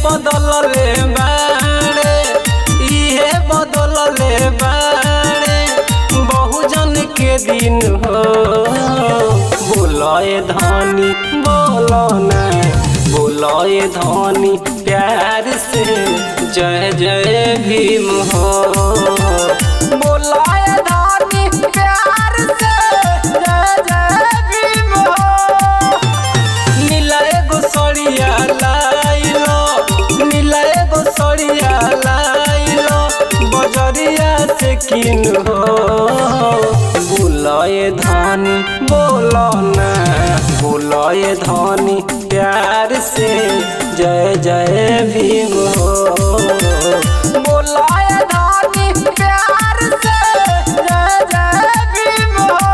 बदलले बाड़े इहे बदलले बाड़े बहुजन के दिन हो। बोलाए धनी बोलो ना बोलाए धनी प्यार से जय जय भीम हो। बोलाए धनी प्यार से जय जय भीम हो। नीलाए गोसड़िया लाइलो नीलाए गोसड़िया लाइलो बजरिया से किन हो। बोलाए धनी बोलो ना बोलाए धनी प्यार से जय जय भीम हो। बोलाए धनी प्यार से जय जय भीम हो।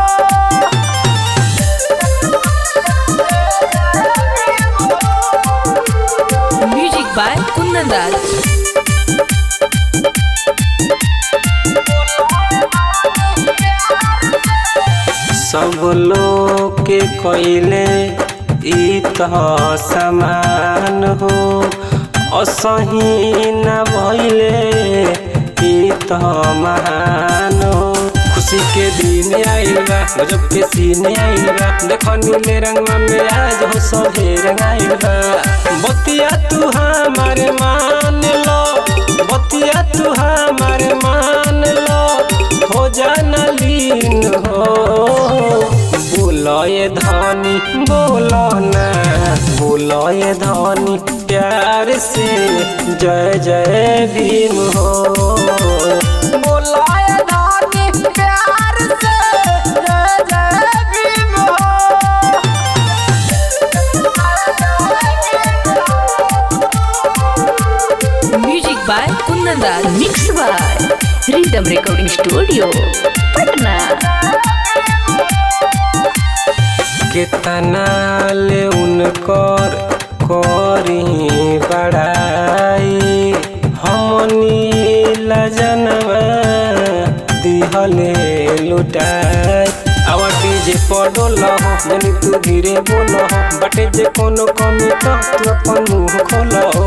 म्यूजिक बाय कुंदन राज। सब लोग के कोइले इतह समान हो असही न भइले इतह महान हो। खुशी के दिन आइल बा गजब के सीन आइल बा देखो नीले रंगवा में आज हो सभे रंगाइल बा। बतिया तू हमारे मान लो बतिया तू हमारे मान लो हो जाना लीन हो। बोलाए धनी बोलो ना बोलाए धनी प्यार से जय जय भीम हो। बोलाए धनी प्यार से जय जय भीम हो। Music by Kundan Raj. Mix by rhythm recording studio Patna. कितना ले उनकर करी बड़ाई हमनी लजनवा दिहले लुटाई। आवा डीजे पडोल हो जनी तू धीरे बोलो हो बटे जे कोनो कमी तो तू अपन मुंह खोलो हो।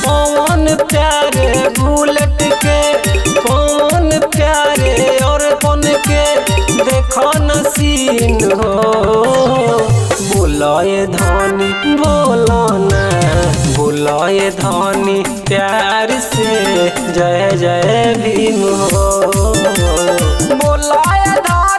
पवन प्यारे बुलेट के पवन प्यारे और बन के देखो न सीन हो। बोलाए धनी बोलो ना बोलाए धनी प्यार से जय जय भीम हो। बोलाए धनी